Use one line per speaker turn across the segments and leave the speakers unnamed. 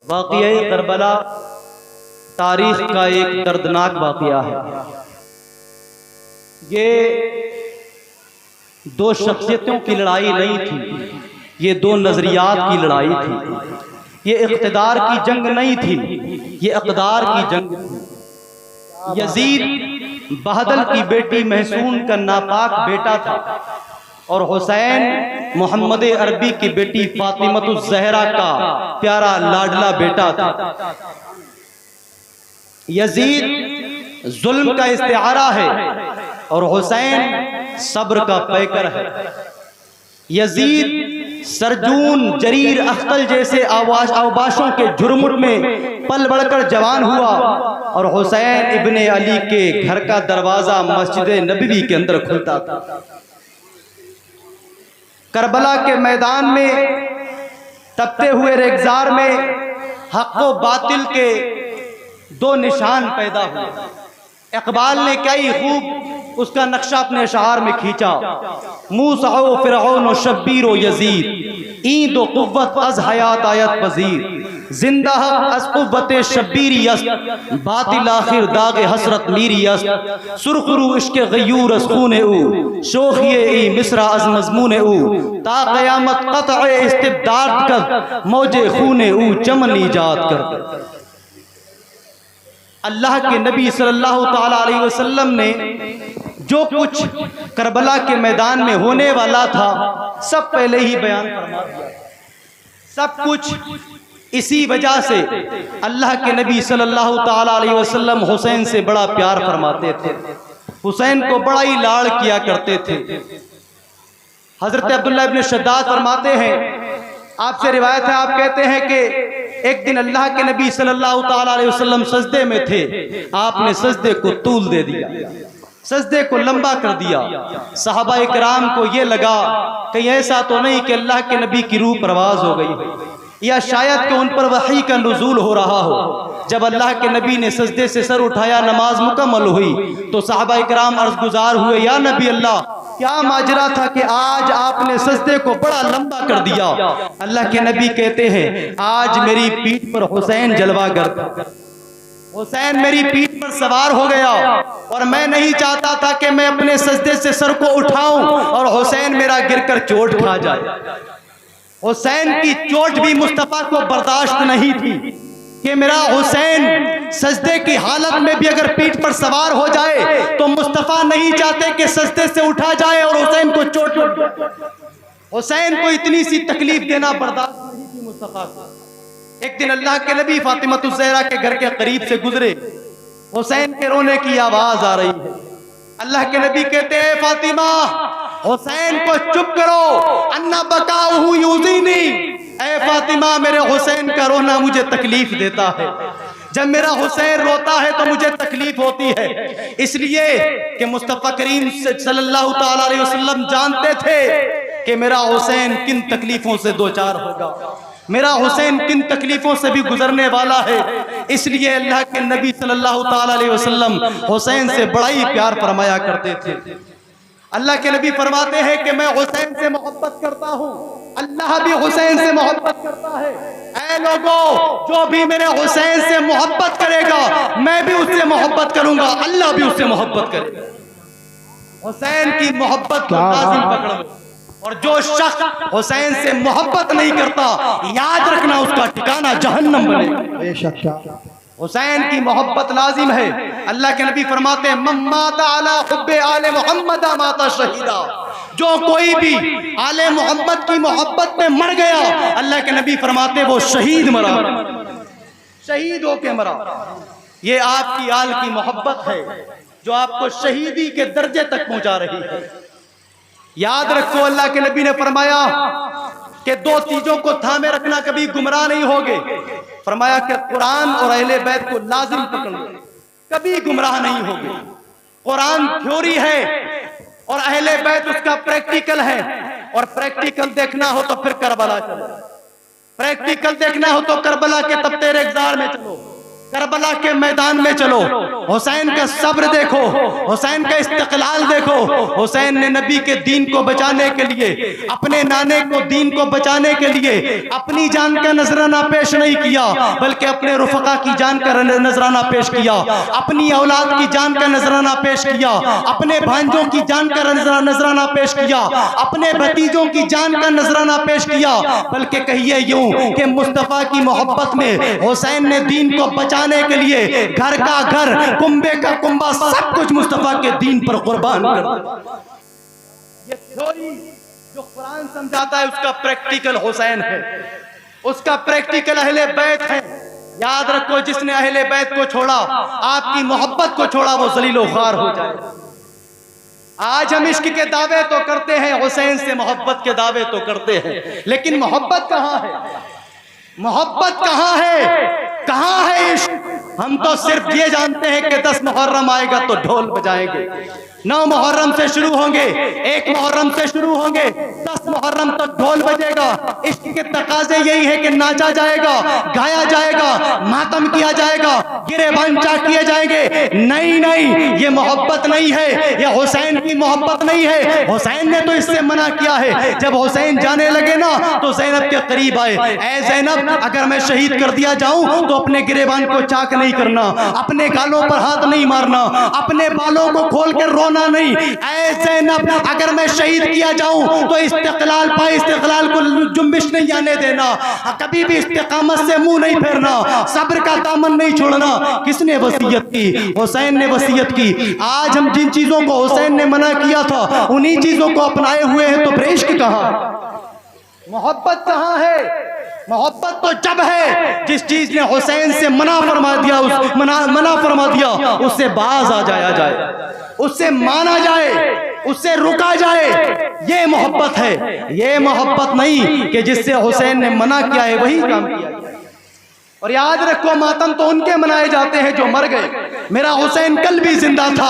वाक़िया Karbala तारीख का एक दर्दनाक वाक़िया है। ये दो शख्सियतों की लड़ाई नहीं थी, ये दो नजरियात की लड़ाई थी। ये इक़्तिदार की जंग नहीं थी, ये अक़दार की जंग थी। यजीद बहदल की बेटी महसून का नापाक बेटा था और हुसैन मोहम्मद अरबी की बेटी फातिमतुज़ ज़हरा का प्यारा लाडला बेटा था। यजीद जुल्म का इस्तिआरा है और हुसैन सब्र का पैकर है। यजीद सरजून जरीर अख्तल जैसे अवबाशों के झुरमुट में पल बढ़कर जवान हुआ और हुसैन इब्ने अली के घर का दरवाजा मस्जिद नबवी के अंदर खुलता था। करबला के मैदान में तपते हुए रेगजार में हक व बातिल के दो निशान पैदा हुए। इकबाल ने क्या ही खूब उसका नक्शा अपने शआर में खींचा। मूसा ओ फिरऔन ओ शब्बीर ओ यजीद ईद ओ कुव्वत अज हयात आयत पजीर जिंदा अज कुव्वत शब्बीर यस्त बातिल आखिर दाग हसरत मीरी यस्त सुरखरू इश्क गयूर अज खून ऊ शोखिए ई मिसरा अज मजमून ऊ ता क़यामत क़त्अ इस्तिबदाद कर मौजे खून ऊ चमन ईजाद कर। अल्लाह के नबी सल्लल्लाहु ताला अलैहि वसल्लम ने जो कुछ करबला के मैदान में होने वाला था सब पहले ही बयान फरमा दिया। सब कुछ इसी वजह से अल्लाह के नबी सल्लल्लाहु ताला अलैहि वसल्लम हुसैन से बड़ा प्यार फरमाते थे, हुसैन को बड़ा ही लाड़ किया करते थे। हजरत अब्दुल्लाह इब्न शद्दाद फरमाते हैं, आपसे रिवायत है, आप कहते हैं कि एक दिन अल्लाह के नबी सल्लल्लाहु ताला अलैहि वसल्लम सजदे में थे, आपने सजदे को तूल दे दिया, सजदे को लंबा कर दिया। सहाबा इकराम को ये लगा कहीं ऐसा तो नहीं कि अल्लाह के नबी की रूह परवाज हो गई या शायद कि उन पर वही का नुज़ूल हो रहा हो। जब अल्लाह के नबी ने सजदे से सर उठाया, नमाज मुकम्मल हुई तो सहाबा इकराम अर्ज़ गुजार हुए, या नबी अल्लाह क्या माजरा था कि आज आपने सजदे को बड़ा लंबा कर दिया। अल्लाह के नबी कहते हैं, आज मेरी पीठ पर हुसैन जलवागर था, हुसैन मेरी पीठ पर सवार हो गया और मैं नहीं चाहता था कि मैं अपने सजदे से सर को उठाऊं और हुसैन मेरा गिरकर चोट खा जाए। हुसैन की चोट भी मुस्तफा को बर्दाश्त नहीं थी कि मेरा हुसैन सजदे की हालत में भी अगर पीठ पर सवार हो जाए तो मुस्तफा नहीं चाहते कि सजदे से उठा जाए और हुसैन को चोट लग जाए। हुसैन को इतनी सी तकलीफ देना बर्दाश्त नहीं थी मुस्तफा को। एक दिन अल्लाह के नबी फातिमतुज़ ज़हरा के घर के करीब से गुजरे, हुसैन के रोने की आवाज आ रही है। अल्लाह के नबी कहते हैं, फातिमा हुसैन को चुप करो, अन्ना बकाऊहु यूज़ीनी। ऐ फातिमा, मेरे हुसैन का रोना मुझे तकलीफ देता है। जब मेरा हुसैन रोता है तो मुझे तकलीफ होती है, इसलिए कि मुस्तफा करीम सल्लल्लाहु ताला अलैहि वसल्लम जानते थे कि मेरा हुसैन किन तकलीफों से दो चार होगा, मेरा हुसैन किन तकलीफों से भी गुजरने वाला है। इसलिए अल्लाह के नबी सल्लल्लाहु ताला अलैहि वसल्लम हुसैन से बड़ा ही प्यार फरमाया करते थे। अल्लाह के नबी फरमाते हैं कि मैं हुसैन से मोहब्बत करता हूँ, अल्लाह भी हुसैन से मोहब्बत करता है। ऐ लोगों, जो भी मेरे हुसैन से मोहब्बत करेगा मैं भी उससे मोहब्बत करूंगा, अल्लाह भी उससे मोहब्बत करेगा। हुसैन की मोहब्बत को लाज़िम पकड़ो और जो शख्स हुसैन से मोहब्बत नहीं करता याद रखना उसका ठिकाना जहन्नम बनेगा। हुसैन की मोहब्बत लाजिम है। अल्लाह के नबी फरमाते हैं, मम्माता अला हुब्बे आले मोहम्मद माता शहीदा। जो कोई भी आले मोहम्मद की मोहब्बत में मर गया, अल्लाह के नबी फरमाते वो शहीद मरा, शहीद होके मरा। ये आपकी आल की मोहब्बत है जो आपको शहीदी के दर्जे तक पहुंचा रही है। याद रखो, अल्लाह के नबी ने फरमाया कि दो चीजों को थामे रखना, कभी गुमराह नहीं होगे। फरमाया कि कुरान और अहले बैत को लाजिम पकड़ लो, कभी गुमराह नहीं होगे। कुरान थ्योरी है और अहले बैत उसका प्रैक्टिकल है, और प्रैक्टिकल देखना हो तो फिर करबला चलो, प्रैक्टिकल देखना हो तो करबला के तपते रेगजार में चलो, करबला के मैदान में चलो, हुसैन का सब्र देखो, हुसैन का इस्तिक़लाल देखो। हुसैन ने नबी के दीन को बचाने के लिए, अपने नाने को दीन को बचाने के लिए अपनी जान का नजराना पेश नहीं किया, बल्कि अपने रुफ़क़ा की जान का नजराना पेश किया, अपनी औलाद की जान का नजराना पेश किया, अपने भांजों की जान का नजराना पेश किया, अपने भतीजों की जान का नजराना पेश किया। बल्कि कहिए यूं कि मुस्तफ़ा की मोहब्बत में हुसैन ने दीन को बचाने के लिए घर का घर, कुंबे का कुंबा, सब कुछ मुस्तफा के दीन पर कुर्बान कर दिया। ये थ्योरी जो कुरान समझाता है उसका प्रैक्टिकल हुसैन है, उसका प्रैक्टिकल अहले बैत है। याद रखो, जिसने अहले बैत को छोड़ा, आपकी मोहब्बत को छोड़ा, वो जलीलो ख्वार हो जाए। आज हम इश्क के दावे तो करते हैं, हुसैन से मोहब्बत के दावे तो करते हैं, लेकिन मोहब्बत कहाँ है? मोहब्बत कहाँ है? कहाँ है इश्क? हम तो सिर्फ ये जानते हैं कि 10 मुहर्रम आएगा तो ढोल बजाएंगे, 9 मुहर्रम से शुरू होंगे, 1 मुहर्रम से शुरू होंगे, 10 मुहर्रम तक ढोल बजेगा। इश्क के तकाजे यही है कि नाचा जाएगा, गाया जाएगा, मातम किया जाएगा, गिरेबान चाक किए जाएंगे। नहीं नहीं, ये मोहब्बत नहीं है, ये हुसैन की मोहब्बत नहीं है। हुसैन ने तो इससे मना किया है। जब हुसैन जाने लगे ना तो ज़ैनब के करीब आए, ऐ ज़ैनब, अगर मैं शहीद कर दिया जाऊं तो अपने गिरेबान को चाक नहीं करना, अपने गालों पर हाथ नहीं मारना, अपने बालों को खोल कर रोना नहीं। ऐ ज़ैनब, अगर मैं शहीद किया जाऊं तो इस्तिक़लाल पाए, इस्तिक़लाल को जुम्बिश नहीं आने देना, कभी भी इस्तिक़ामत से मुंह नहीं फेरना, सब्र का दामन नहीं छोड़ना। किसने वसीयत की? हुसैन ने वसीयत की। आज हम जिन चीजों को हुसैन ने मना किया था उन्हीं चीजों को अपनाए हुए हैं, तो फिर इश्क कहां? मोहब्बत कहां है? मोहब्बत तो जब है जिस चीज ने हुसैन से मना फरमा दिया, मना फरमा दिया, उससे बाज आ जाया जाए, उससे माना जाए, उससे रुका जाए। ये मोहब्बत है, ये मोहब्बत नहीं कि जिससे हुसैन ने मना किया है वही काम किया है। और याद रखो, मातम तो उनके मनाए जाते हैं जो मर गए। मेरा हुसैन कल भी जिंदा था,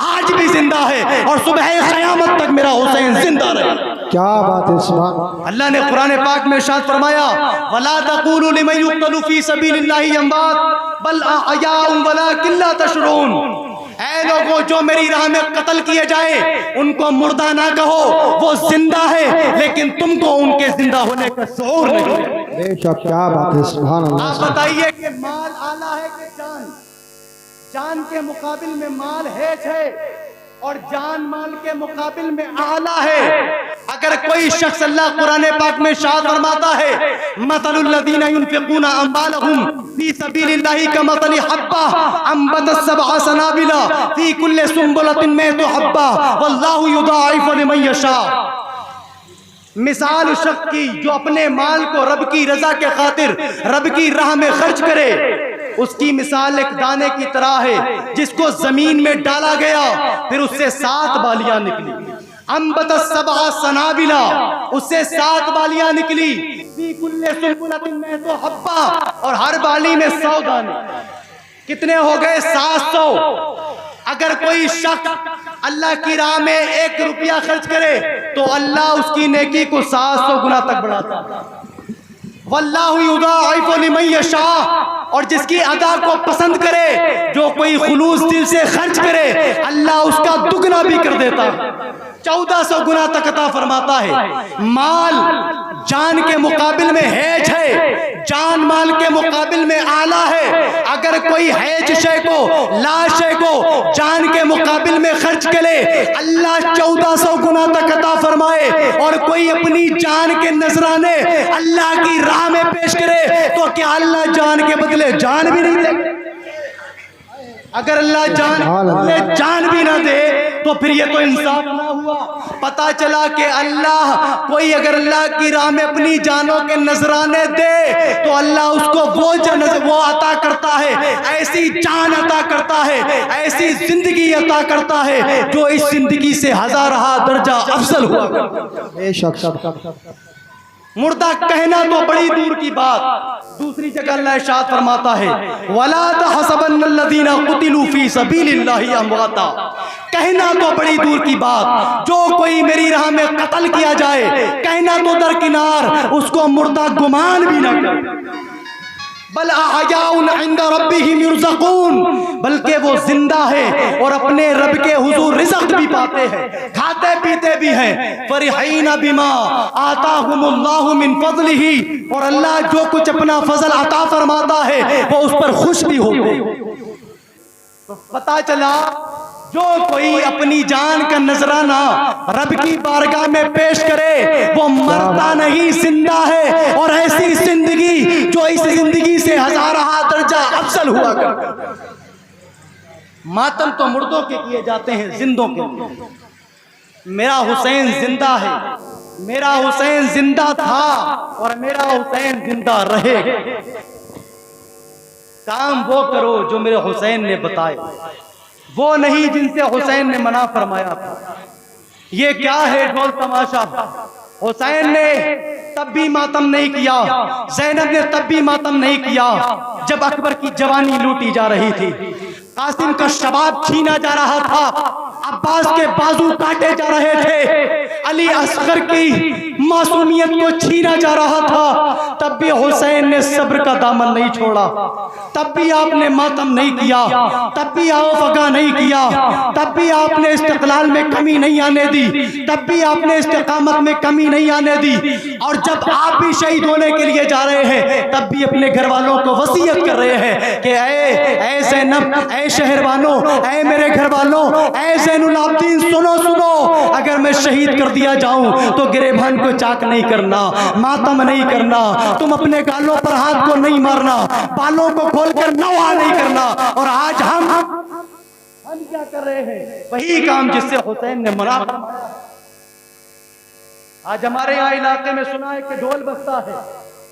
आज भी जिंदा है, और सुबह क़यामत तक मेरा हुसैन जिंदा रहे।
क्या बात है, सुभान
अल्लाह ने कुरान पाक में इरशाद फरमाया, वला तक़ूलू लिमन युक़्तलू फ़ी सबीलिल्लाहि अमवात बल अहयाउन वलाकिन ला तशऊरून। ऐ लोगों, जो मेरी राह में कत्ल किए जाए उनको मुर्दा ना कहो, वो जिंदा है, लेकिन तुमको उनके जिंदा होने का शऊर नहीं है।
बेशक, क्या बात है, सुभान अल्लाह।
आप बताइए कि माल आला है कि जान? जान के मुकाबिल में माल हेज है, और जान माल के मुकाबिल में आला है। अगर कोई शख्स, अल्लाह कुरान पाक में इरशाद फरमाता है, मसलुल लज़ीना युनफ़िक़ूना अम्वालहुम फ़ी सबीलिल्लाहि कमसलि हब्बा अंबतत सबअ सनाबिला फ़ी कुल्लि सुंबुलतिन मिअतु हब्बा वल्लाहु युदाइफ़ु लिमन यशा। मिसाल उस शख्स की जो अपने माल को रब की रजा के खातिर रब की राह में खर्च करे, उसकी मिसाल एक दाने की तरह है जिसको जमीन में डाला गया, फिर उससे 7 बालियां निकली। अंबतत सबअ सनाबिला, उससे 7 बालियां निकली। फी कुल्लि सुंबुलतिन मिअतु हब्बा, और हर बाली में 100 दाने। कितने हो गए? 700। अगर कोई शख्स अल्लाह की राह में 1 रुपया खर्च करे तो अल्लाह उसकी नेकी को 700 गुना तक बढ़ाता है। वल्लाहु युदाइफ़ु लिमन यशा, और जिसकी अदा को पसंद करे, जो कोई खुलूस दिल से खर्च करे, अल्लाह उसका दुगना भी कर देता है, 1400 गुना तक अता फरमाता है। माल जान के मुकाबिल में हेज है, जान माल के मुकाबिल में आला है। अगर कोई हेज शे को, लाश शे को जान के मुकाबिल में खर्च करे, अल्लाह 1400 गुना तक अता फरमाए। और कोई अपनी जान के नजराने अल्लाह की राह में पेश करे तो क्या अल्लाह जान के बदले जान भी नहीं दे? अगर अल्लाह जान भी ना दे तो फिर ये तो इंसाफ ना हुआ। पता चला कि अल्लाह कोई अगर अल्लाह की राह में अपनी जानों के नजराने दे तो अल्लाह उसको वो अता करता है, ऐसी जान अता करता है, ऐसी जिंदगी अता करता है जो इस जिंदगी से 1000 दर्जा अफजल हुआ। मुर्दा कहना तो बड़ी दूर की बात। दूसरी जगह अल्लाह इरशाद फरमाता है, वला तहसबन्नल्लज़ीना कुतिलू फी सबीलिल्लाहि अमवाता। कहना तो बड़ी दूर की बात, जो कोई मेरी राह में कत्ल किया जाए, कहना तो दरकिनार, उसको मुर्दा गुमान भी न कर। बल अहयाउन इंद रब्बिहिम युरज़क़ून, बल्कि वो जिंदा है और अपने रब के हुजूर रिज़्क़ भी पाते हैं, खाते पीते भी हैं। फरिहीना बिमा आताहुमुल्लाहु मिन फज़लिही, और अल्लाह जो कुछ अपना फजल अता फरमाता है वो उस पर खुश भी होते हैं। तो पता चला जो कोई अपनी जान का नजराना रब की बारगाह में पेश करे वो मरता नहीं, जिंदा है। और ऐसी जिंदगी जो इस जिंदगी से हजारा दर्जा अफजल हुआ करता। मातम तो मुर्दों के किए जाते हैं, जिंदों के। मेरा हुसैन जिंदा है, मेरा हुसैन जिंदा था और मेरा हुसैन जिंदा रहेगा। काम वो करो जो मेरे हुसैन ने बताए, वो नहीं जिनसे हुसैन ने मना फरमाया था। ये क्या है ढोल तमाशा? हुसैन ने तब भी मातम नहीं किया, ज़ैनब ने तब भी मातम नहीं किया जब अकबर की जवानी लूटी जा रही थी, कासिम का शबाब छीना जा रहा था, अब्बास के बाजू काटे जा रहे थे, अली असगर की मासूमियत को छीना जा रहा था। तब भी हुसैन ने सब्र का दामन नहीं छोड़ा, तब भी आपने मातम नहीं किया, तब भी आवफगा नहीं किया, तब भी आपने इस्तिक़लाल में कमी नहीं आने दी, तब भी आपने इस्तिक़ामत में कमी नहीं आने दी। और जब आप भी शहीद होने के लिए जा रहे हैं तब भी अपने घर वालों को वसीयत कर रहे हैं कि ऐ ज़ैनब, ऐ शहरवानों, ऐ मेरे घर वालों, ऐ ज़ैनुल आबिदीन, सुनो सुनो, अगर मैं शहीद कर दिया जाऊं तो गिरेबान को चाक नहीं करना, मातम नहीं करना, तुम अपने गालों पर हाथ को नहीं मारना, बालों को खोलकर नौहा नहीं करना। और आज हम क्या कर रहे हैं? वही काम जिससे हुसैन ने मना। आज हमारे यहाँ इलाके में सुना है कि ढोल बजता है,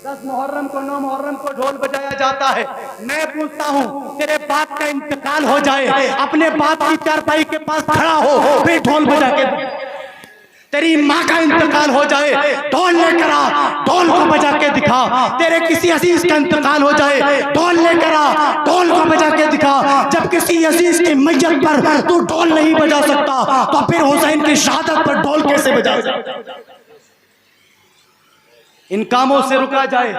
10 मुहर्रम को 9 मुहर्रम को ढोल बजाया जाता है। मैं पूछता हूँ, तेरे बाप का इंतकाल हो जाए, अपने बाप की चारपाई के पास खड़ा हो, फिर ढोल बजा के। तेरी माँ का इंतकाल हो जाए, ढोल लेकर आ, ढोल को बजा के दिखा। तेरे किसी अजीज का इंतकाल हो जाए, ढोल लेकर आ, ढोल को बजा के दिखा। जब किसी अजीज की मैयत पर तू ढोल नहीं बजा सकता तो फिर हुसैन की शहादत पर ढोल कैसे बजा सकता? इन कामों से रुका जाए।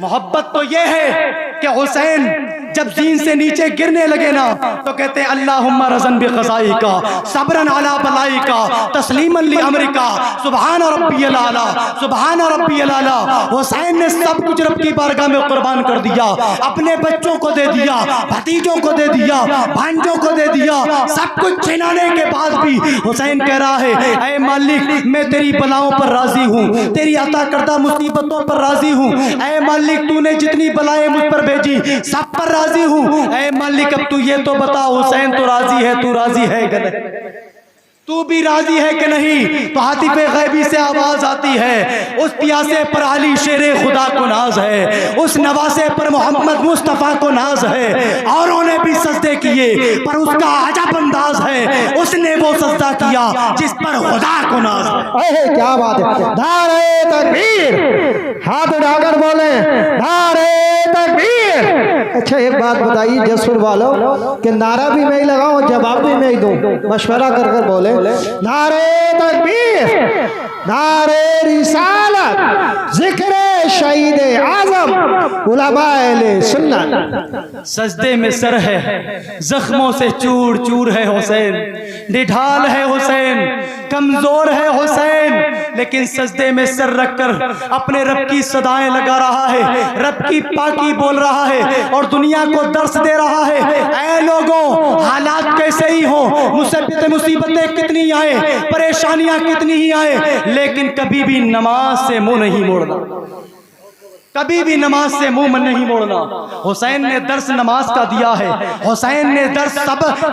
मोहब्बत तो ये है कि हुसैन जब जीन से नीचे गिरने लगे ना तो कहते हैं अल्लाहुम्मा रज़न बि क़ज़ाई का, सब्रन अला बलाई का, तस्लीमन लि अमरिका, सुबहान रब्बियल आला, सुबहान रब्बियल आला। हुसैन ने सब कुछ रब की बारगाह में कुर्बान कर दिया, अपने बच्चों को दे दिया, भतीजों को दे दिया, भांजों को दे दिया। सब कुछ छिनाने के बाद भी हुसैन कह रहा है, ऐ मालिक मैं तेरी बलाओं पर राजी हूँ, तेरी अता करदा मुसीबतों पर राजी हूँ। ऐ मालिक तूने जितनी बलाएं मुझ पर भेजी सब पर राजी हूँ। ऐ मालिक अब तू ये तो बता, हुसैन तो राजी है, तू राजी है कि नहीं? तू भी राजी है कि नहीं? तो हातिफ़े गैबी से आवाज आती है, उस प्यासे पर अली शेरे खुदा को नाज है, उस नवासे पर मोहम्मद मुस्तफ़ा को नाज है। औरों ने भी सजदे किए पर उसका अजब अंदाज है, उसने वो सजदा किया जिस पर खुदा को नाज है।
क्या बात है! नारे तकबीर! हाथ उठाकर बोले नारे तकबीर! अच्छा एक बात बताइए जसपुर वालों, कि नारा भी मैं ही लगाऊं, जवाब भी मैं ही दूं, मशवरा कर कर बोले नारे तकबीर, नारे रिसालत, जिक्र शहीद आजम, उलमाए सुन्नत।
सजदे में सर है, जख्मों से चूर चूर है हुसैन, निढाल है हुसैन, कमजोर है हुसैन, लेकिन सजदे में सर रखकर अपने रब की सदाएं लगा रहा है, रब की पाकी बोल रहा है और दुनिया को दर्स दे रहा है। ऐ लोगों, हालात कैसे ही हो, मुसीबतें कितनी आए, परेशानियां कितनी ही आए, लेकिन कभी भी नमाज से मुंह नहीं मोड़ना, कभी भी नमाज से मुंह नहीं मोड़ना। हुसैन ने दर्स नमाज का दिया है, हुसैन ने दर्स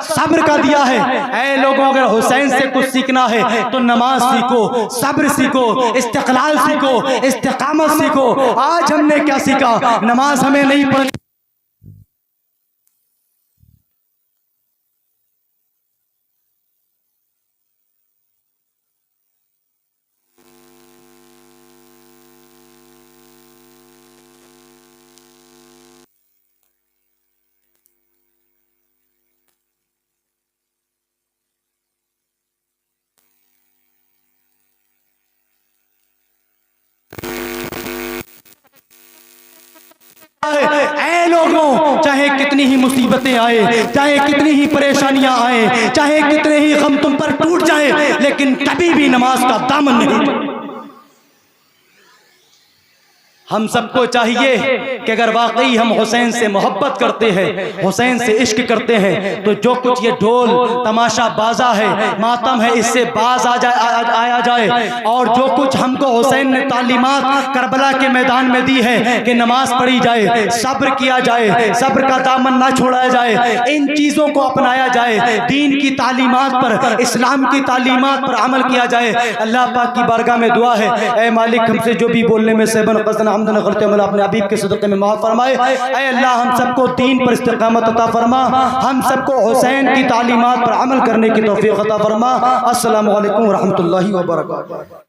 सब्र का दिया है। ऐ लोगों, अगर हुसैन से कुछ सीखना है तो नमाज सीखो, सब्र सीखो, इस्तिक़लाल सीखो, इस्तिक़ामत सीखो। आज हमने क्या सीखा? नमाज हमें नहीं पढ़नी। ऐ कितनी ही मुसीबतें आए, चाहे कितनी ही परेशानियां आए, चाहे कितने ही गम तुम पर टूट जाए, लेकिन कभी भी नमाज का दामन नहीं। हम सबको चाहिए कि अगर वाकई हम हुसैन से मोहब्बत करते हैं, हुसैन से इश्क करते हैं, तो जो कुछ ये ढोल तमाशा बाजा है, मातम है, इससे बाज आया जाए। और जो कुछ हमको हुसैन ने तालीमात करबला के मैदान में दी है कि नमाज पढ़ी जाए, सब्र किया जाए, सब्र का दामन ना छोड़ा जाए, इन चीज़ों को अपनाया जाए, दीन की तालीमात पर, इस्लाम की तालीमात पर अमल किया जाए। अल्लाह पाक की बारगाह में दुआ है, ए मालिक हमसे जो भी बोलने में सेबन कसना करते हैं अपने हबीब के सदक़े में माफ़ फरमाए। ऐ अल्लाह हम सबको दीन पर इस्तिक़ामत अता फरमा, हम सबको हुसैन की तालीमात पर अमल करने की तौफ़ीक़ अता फरमा। अस्सलामु अलैकुम व रहमतुल्लाहि व बरकातुहू।